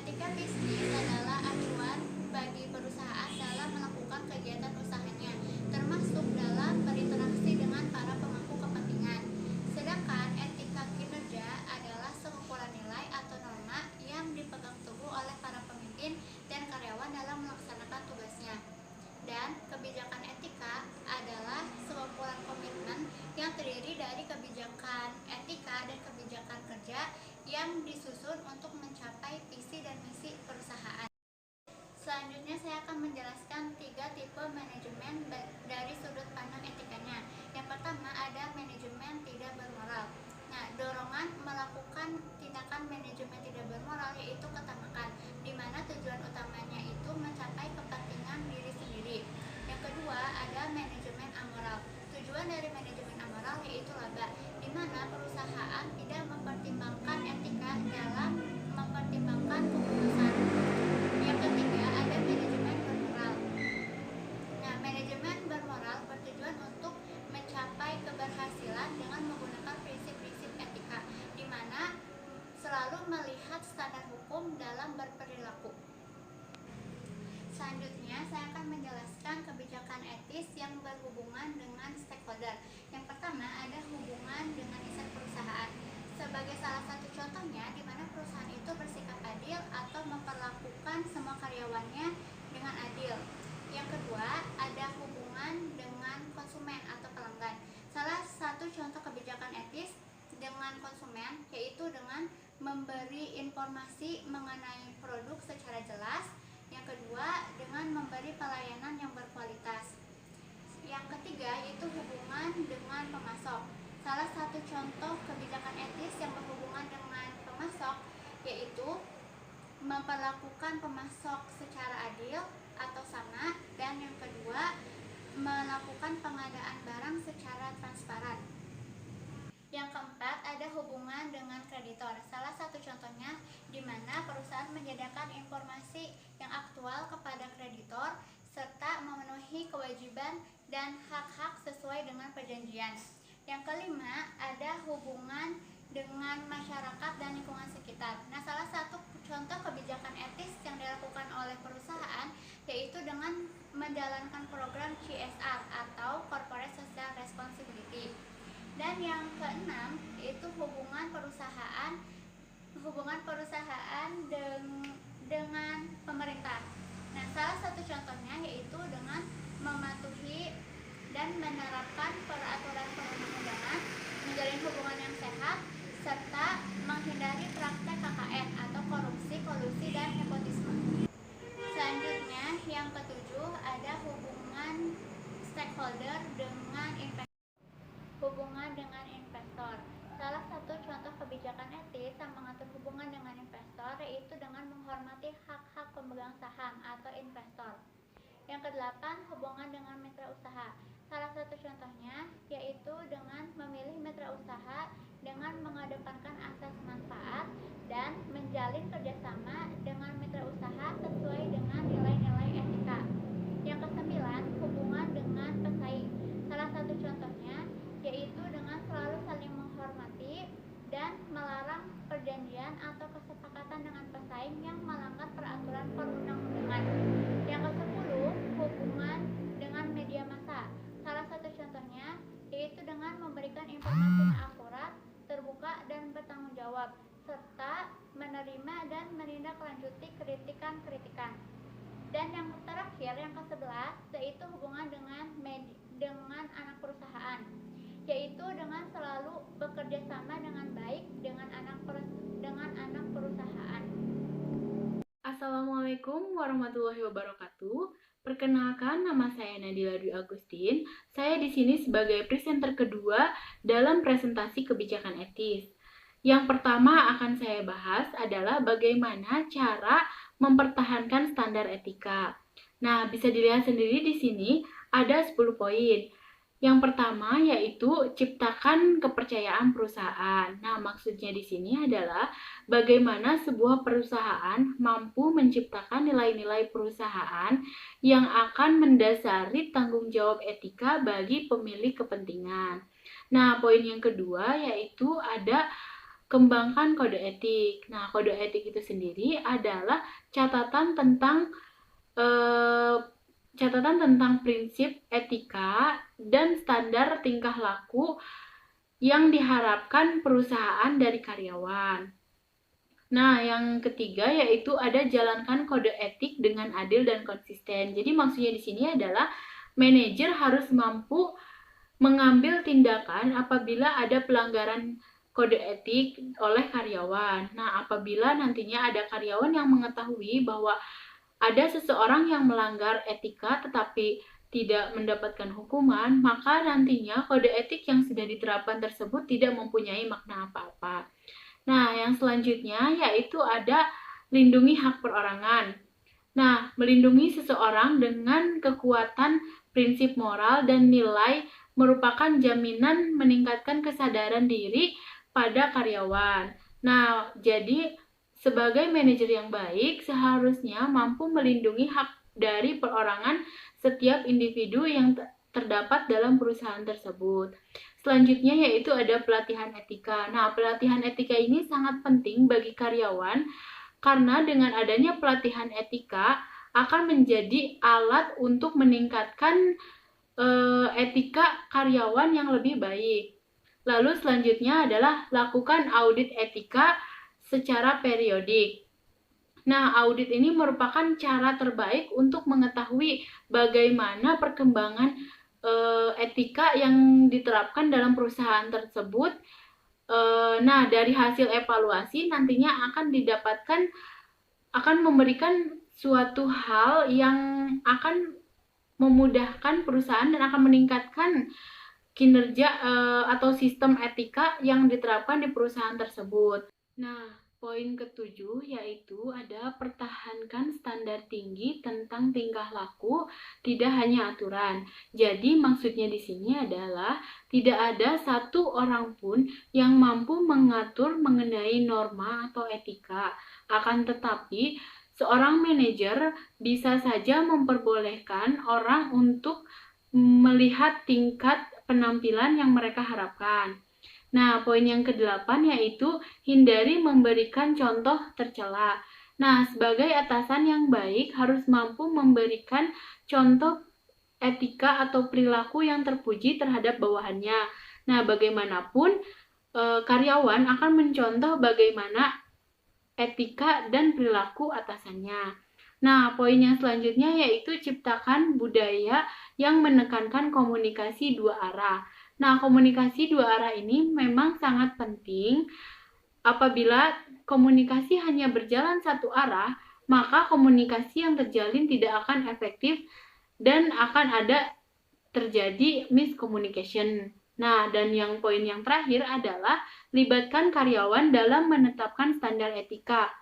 Etika bisnis adalah acuan bagi perusahaan dalam melakukan kegiatan usahanya, termasuk dalam berinteraksi dengan para pemangku kepentingan. Sedangkan etika kinerja adalah sekumpulan nilai atau norma yang dipegang teguh oleh para pemimpin dan karyawan dalam melaksanakan tugasnya. Dan kebijakan etika adalah sekumpulan komitmen yang terdiri dari kebijakan etika dan kebijakan kerja yang disusun untuk mencapai visi dan misi perusahaan. Selanjutnya saya akan menjelaskan 3 tipe manajemen dari sudut pandang etikanya. Yang pertama ada manajemen tidak bermoral. Nah, dorongan melakukan tindakan manajemen tidak bermoral yaitu ketamakan, di mana tujuan utamanya itu mencapai kepentingan diri sendiri. Yang kedua ada manajemen amoral. Tujuan dari manajemen amoral yaitu laba, di mana perusahaan tidak mempertimbangkan etika dalam mempertimbangkan keputusan. Yang ketiga ada manajemen bermoral. Nah, manajemen bermoral bertujuan untuk mencapai keberhasilan dengan menggunakan prinsip-prinsip etika, di mana selalu melihat standar hukum dalam berperilaku. Selanjutnya, saya akan menjelaskan kebijakan etis yang berhubungan dengan stakeholder. Yang pertama, ada hubungan dengan insan perusahaan. Sebagai salah satu contohnya, di mana perusahaan itu bersikap adil atau memperlakukan semua karyawannya dengan adil. Yang kedua, ada hubungan dengan konsumen atau pelanggan. Salah satu contoh kebijakan etis dengan konsumen yaitu dengan memberi informasi mengenai produk secara jelas. Yang kedua, dengan memberi pelayanan yang berkualitas. Yang ketiga, yaitu hubungan dengan pemasok. Salah satu contoh kebijakan etis yang berhubungan dengan pemasok yaitu memperlakukan pemasok secara adil atau sama, dan yang kedua, melakukan pengadaan barang secara transparan. Yang keempat, ada hubungan dengan kreditor. Salah satu contohnya di mana perusahaan menyediakan informasi yang aktual kepada kreditor serta memenuhi kewajiban dan hak-hak sesuai dengan perjanjian. Yang kelima, ada hubungan dengan masyarakat dan lingkungan sekitar. Nah, salah satu contoh kebijakan etis yang dilakukan oleh perusahaan yaitu dengan menjalankan program CSR atau Corporate Social Responsibility. Dan yang keenam yaitu hubungan perusahaan dengan pemerintah. Nah, salah satu contohnya yaitu dengan mematuhi dan menerapkan peraturan perundang-undangan, menjalin hubungan yang sehat, serta menghindari praktek KKN atau korupsi, kolusi, dan nepotisme. Selanjutnya, yang ketujuh ada hubungan stakeholder dengan investor. Hubungan dengan investor. Salah satu contoh kebijakan etis yang mengatur hubungan dengan investor yaitu dengan menghormati hak-hak pemegang saham atau investor. Yang kedelapan, hubungan dengan mitra usaha. Salah satu contohnya yaitu dengan memilih mitra usaha dengan mengedepankan asas manfaat dan menjalin kerjasama dengan mitra usaha sesuai dengan nilai-nilai etika. Yang kesembilan, hubungan dengan pesaing. Salah satu contohnya yaitu dengan selalu saling menghormati dan melarang perjanjian atau kesepakatan dengan pesaing yang melanggar peraturan perundang-undangan. Yang ke-10, hubungan dengan media massa. Salah satu contohnya yaitu dengan memberikan informasi yang akurat, terbuka, dan bertanggung jawab, serta menerima dan menindaklanjuti kritikan-kritikan. Dan yang terakhir, yang ke-11, yaitu hubungan dengan anak perusahaan, yaitu dengan selalu bekerja sama dengan baik dengan anak perusahaan. Assalamualaikum warahmatullahi wabarakatuh. Perkenalkan, nama saya Nadila Dwi Agustin. Saya di sini sebagai presenter kedua dalam presentasi kebijakan etis. Yang pertama akan saya bahas adalah bagaimana cara mempertahankan standar etika. Nah, bisa dilihat sendiri di sini ada 10 poin. Yang pertama yaitu ciptakan kepercayaan perusahaan. Nah, maksudnya di sini adalah bagaimana sebuah perusahaan mampu menciptakan nilai-nilai perusahaan yang akan mendasari tanggung jawab etika bagi pemilik kepentingan. Nah, poin yang kedua yaitu ada kembangkan kode etik. Nah, kode etik itu sendiri adalah catatan tentang eh, prinsip etika dan standar tingkah laku yang diharapkan perusahaan dari karyawan. Nah, yang ketiga yaitu ada jalankan kode etik dengan adil dan konsisten. Jadi maksudnya di sini adalah manajer harus mampu mengambil tindakan apabila ada pelanggaran kode etik oleh karyawan. Nah, apabila nantinya ada karyawan yang mengetahui bahwa ada seseorang yang melanggar etika tetapi tidak mendapatkan hukuman, maka nantinya kode etik yang sudah diterapkan tersebut tidak mempunyai makna apa-apa. Nah, yang selanjutnya yaitu ada lindungi hak perorangan. Nah, melindungi seseorang dengan kekuatan prinsip moral dan nilai merupakan jaminan meningkatkan kesadaran diri pada karyawan. Nah, jadi sebagai manajer yang baik seharusnya mampu melindungi hak dari perorangan setiap individu yang terdapat dalam perusahaan tersebut. Selanjutnya yaitu ada pelatihan etika. Nah, pelatihan etika ini sangat penting bagi karyawan karena dengan adanya pelatihan etika akan menjadi alat untuk meningkatkan etika karyawan yang lebih baik. Lalu selanjutnya adalah lakukan audit etika secara periodik. Nah, audit ini merupakan cara terbaik untuk mengetahui bagaimana perkembangan etika yang diterapkan dalam perusahaan tersebut. Nah, dari hasil evaluasi nantinya akan memberikan suatu hal yang akan memudahkan perusahaan dan akan meningkatkan kinerja atau sistem etika yang diterapkan di perusahaan tersebut. Nah, poin ketujuh yaitu ada pertahankan standar tinggi tentang tingkah laku, tidak hanya aturan. Jadi maksudnya di sini adalah tidak ada satu orang pun yang mampu mengatur mengenai norma atau etika. Akan tetapi, seorang manajer bisa saja memperbolehkan orang untuk melihat tingkat penampilan yang mereka harapkan. Nah, poin yang kedelapan yaitu hindari memberikan contoh tercela. Nah, sebagai atasan yang baik harus mampu memberikan contoh etika atau perilaku yang terpuji terhadap bawahannya. Nah, bagaimanapun karyawan akan mencontoh bagaimana etika dan perilaku atasannya. Nah, poin yang selanjutnya yaitu ciptakan budaya yang menekankan komunikasi dua arah. Nah, komunikasi dua arah ini memang sangat penting. Apabila komunikasi hanya berjalan satu arah, maka komunikasi yang terjalin tidak akan efektif dan akan ada terjadi miscommunication. Nah, dan yang poin yang terakhir adalah libatkan karyawan dalam menetapkan standar etika.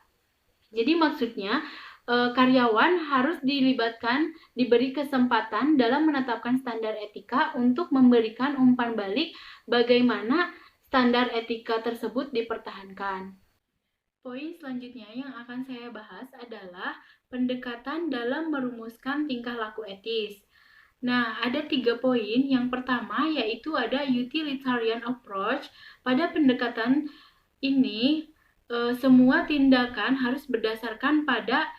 Jadi maksudnya karyawan harus dilibatkan, diberi kesempatan dalam menetapkan standar etika untuk memberikan umpan balik bagaimana standar etika tersebut dipertahankan. Poin selanjutnya yang akan saya bahas adalah pendekatan dalam merumuskan tingkah laku etis. Nah, ada 3 poin. Yang pertama yaitu ada utilitarian approach. Pada pendekatan ini, semua tindakan harus berdasarkan pada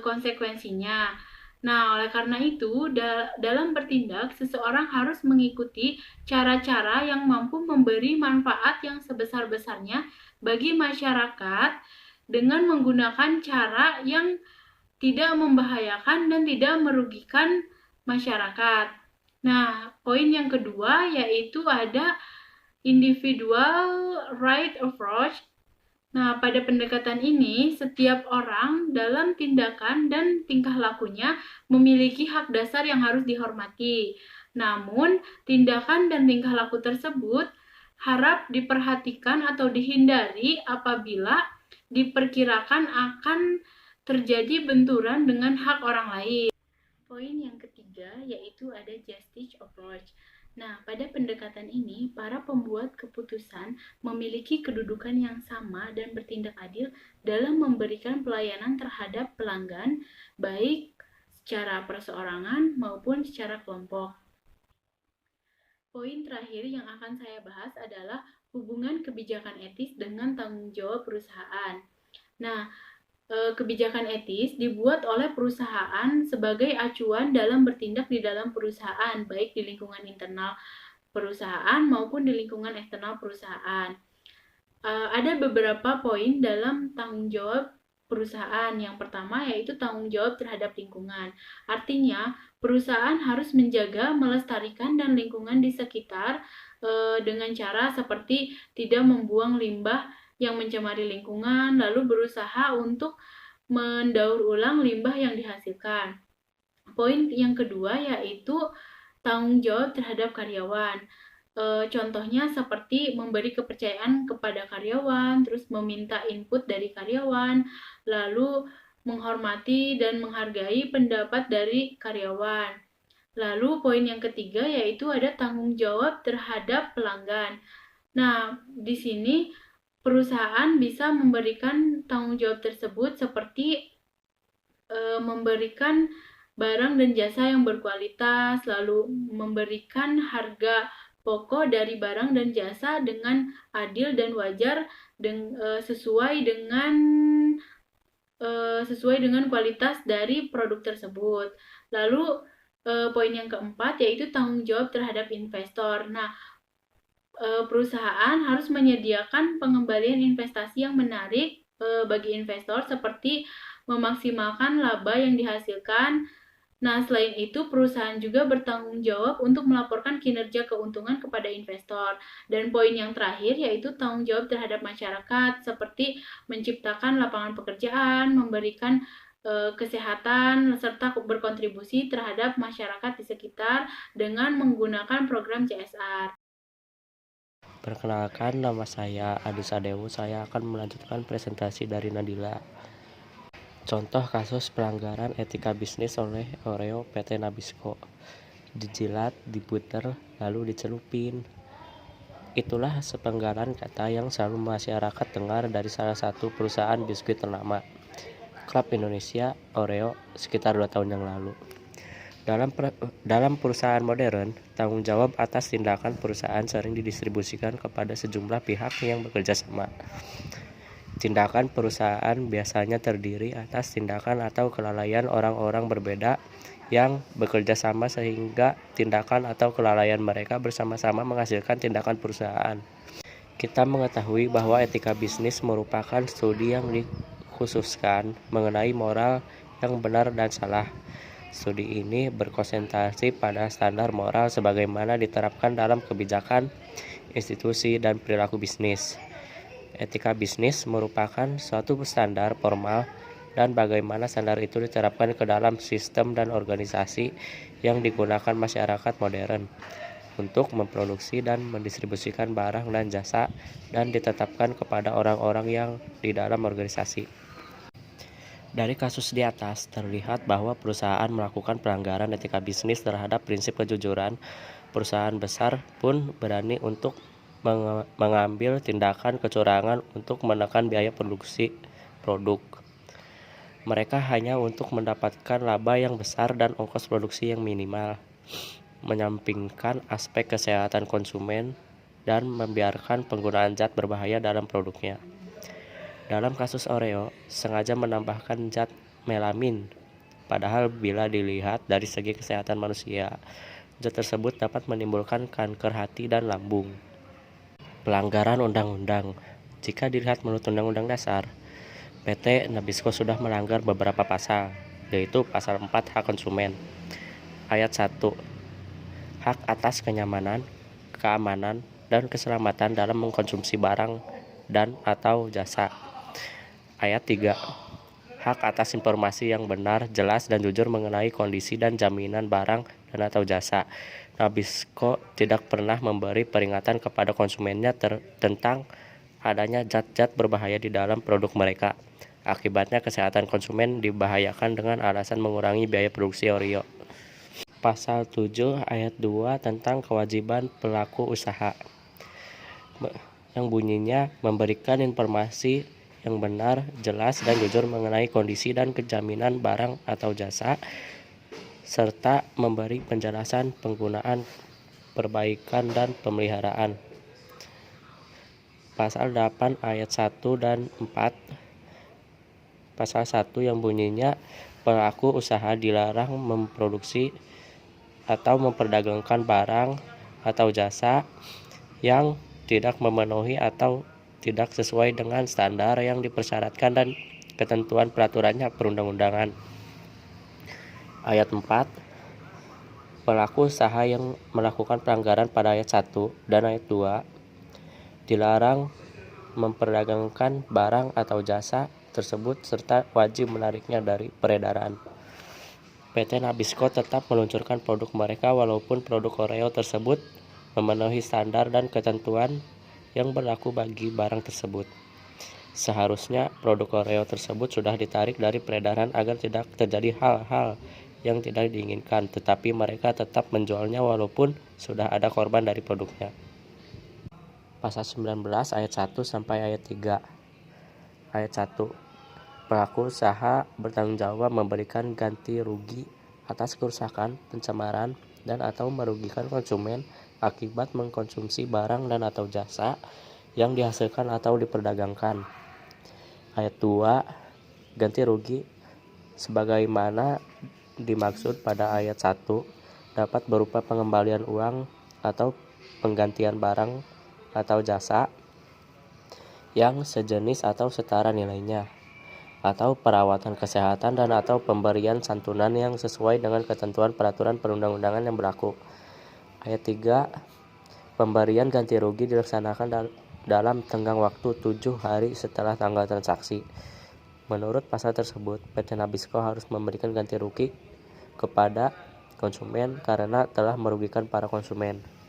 konsekuensinya. Nah, oleh karena itu, dalam bertindak, seseorang harus mengikuti cara-cara yang mampu memberi manfaat yang sebesar-besarnya bagi masyarakat dengan menggunakan cara yang tidak membahayakan dan tidak merugikan masyarakat. Nah, poin yang kedua yaitu ada individual right approach. Nah, pada pendekatan ini, setiap orang dalam tindakan dan tingkah lakunya memiliki hak dasar yang harus dihormati. Namun, tindakan dan tingkah laku tersebut harap diperhatikan atau dihindari apabila diperkirakan akan terjadi benturan dengan hak orang lain. Poin yang ketiga yaitu ada justice approach. Nah, pada pendekatan ini, para pembuat keputusan memiliki kedudukan yang sama dan bertindak adil dalam memberikan pelayanan terhadap pelanggan, baik secara perseorangan maupun secara kelompok. Poin terakhir yang akan saya bahas adalah hubungan kebijakan etis dengan tanggung jawab perusahaan. Nah, kebijakan etis dibuat oleh perusahaan sebagai acuan dalam bertindak di dalam perusahaan, baik di lingkungan internal perusahaan maupun di lingkungan eksternal perusahaan. Ada beberapa poin dalam tanggung jawab perusahaan. Yang pertama yaitu tanggung jawab terhadap lingkungan. Artinya, perusahaan harus menjaga, melestarikan dan lingkungan di sekitar dengan cara seperti tidak membuang limbah yang mencemari lingkungan, lalu berusaha untuk mendaur ulang limbah yang dihasilkan. Poin yang kedua yaitu tanggung jawab terhadap karyawan. Contohnya seperti memberi kepercayaan kepada karyawan, terus meminta input dari karyawan, lalu menghormati dan menghargai pendapat dari karyawan. Lalu poin yang ketiga yaitu ada tanggung jawab terhadap pelanggan. Nah, di sini perusahaan bisa memberikan tanggung jawab tersebut seperti memberikan barang dan jasa yang berkualitas, lalu memberikan harga pokok dari barang dan jasa dengan adil dan wajar sesuai dengan kualitas dari produk tersebut. Lalu poin yang keempat yaitu tanggung jawab terhadap investor. Nah, perusahaan harus menyediakan pengembalian investasi yang menarik bagi investor seperti memaksimalkan laba yang dihasilkan. Nah, selain itu, perusahaan juga bertanggung jawab untuk melaporkan kinerja keuntungan kepada investor. Dan poin yang terakhir yaitu tanggung jawab terhadap masyarakat seperti menciptakan lapangan pekerjaan, memberikan kesehatan, serta berkontribusi terhadap masyarakat di sekitar dengan menggunakan program CSR. Perkenalkan, nama saya Adi Sadewu. Saya akan melanjutkan presentasi dari Nadila. Contoh kasus pelanggaran etika bisnis oleh Oreo PT Nabisco. Dijilat, diputer, lalu dicelupin. Itulah sepenggalan kata yang selalu masyarakat dengar dari salah satu perusahaan biskuit ternama, Club Indonesia Oreo, sekitar 2 tahun yang lalu. Dalam perusahaan modern, tanggung jawab atas tindakan perusahaan sering didistribusikan kepada sejumlah pihak yang bekerja sama. Tindakan perusahaan biasanya terdiri atas tindakan atau kelalaian orang-orang berbeda yang bekerja sama sehingga tindakan atau kelalaian mereka bersama-sama menghasilkan tindakan perusahaan. Kita mengetahui bahwa etika bisnis merupakan studi yang dikhususkan mengenai moral yang benar dan salah. Studi ini berkonsentrasi pada standar moral sebagaimana diterapkan dalam kebijakan, institusi, dan perilaku bisnis. Etika bisnis merupakan suatu standar formal dan bagaimana standar itu diterapkan ke dalam sistem dan organisasi yang digunakan masyarakat modern untuk memproduksi dan mendistribusikan barang dan jasa dan ditetapkan kepada orang-orang yang di dalam organisasi. Dari kasus di atas terlihat bahwa perusahaan melakukan pelanggaran etika bisnis terhadap prinsip kejujuran. Perusahaan besar pun berani untuk mengambil tindakan kecurangan untuk menekan biaya produksi produk mereka hanya untuk mendapatkan laba yang besar dan ongkos produksi yang minimal, menyampingkan aspek kesehatan konsumen dan membiarkan penggunaan zat berbahaya dalam produknya. Dalam kasus Oreo, sengaja menambahkan zat melamin, padahal bila dilihat dari segi kesehatan manusia, zat tersebut dapat menimbulkan kanker hati dan lambung. Pelanggaran undang-undang. Jika dilihat menurut Undang-Undang Dasar, PT Nabisco sudah melanggar beberapa pasal, yaitu pasal 4 hak konsumen. Ayat 1. Hak atas kenyamanan, keamanan, dan keselamatan dalam mengkonsumsi barang dan atau jasa. Ayat 3. Hak atas informasi yang benar, jelas, dan jujur mengenai kondisi dan jaminan barang dan atau jasa. Nabisco tidak pernah memberi peringatan kepada konsumennya tentang adanya zat-zat berbahaya di dalam produk mereka. Akibatnya kesehatan konsumen dibahayakan dengan alasan mengurangi biaya produksi Oreo. Pasal 7 ayat 2 tentang kewajiban pelaku usaha, yang bunyinya memberikan informasi yang benar, jelas, dan jujur mengenai kondisi dan kejaminan barang atau jasa, serta memberi penjelasan penggunaan, perbaikan, dan pemeliharaan. pasal 8 ayat 1 dan 4. Pasal 1 yang bunyinya pelaku usaha dilarang memproduksi atau memperdagangkan barang atau jasa yang tidak memenuhi atau tidak sesuai dengan standar yang dipersyaratkan dan ketentuan peraturannya perundang-undangan. Ayat 4. Pelaku usaha yang melakukan pelanggaran pada ayat 1 dan ayat 2 dilarang memperdagangkan barang atau jasa tersebut serta wajib menariknya dari peredaran. PT Nabisco tetap meluncurkan produk mereka walaupun produk Oreo tersebut memenuhi standar dan ketentuan yang berlaku bagi barang tersebut. Seharusnya produk Oreo tersebut sudah ditarik dari peredaran agar tidak terjadi hal-hal yang tidak diinginkan, tetapi mereka tetap menjualnya walaupun sudah ada korban dari produknya. Pasal 19 ayat 1 sampai ayat 3. Ayat 1. Pelaku usaha bertanggung jawab memberikan ganti rugi atas kerusakan, pencemaran, dan atau merugikan konsumen akibat mengkonsumsi barang dan atau jasa yang dihasilkan atau diperdagangkan. Ayat 2. Ganti rugi sebagaimana dimaksud pada ayat 1 dapat berupa pengembalian uang atau penggantian barang atau jasa yang sejenis atau setara nilainya, atau perawatan kesehatan dan atau pemberian santunan yang sesuai dengan ketentuan peraturan perundang-undangan yang berlaku. Ayat 3. Pemberian ganti rugi dilaksanakan dalam tenggang waktu 7 hari setelah tanggal transaksi. Menurut pasal tersebut, PT Nabisco harus memberikan ganti rugi kepada konsumen karena telah merugikan para konsumen.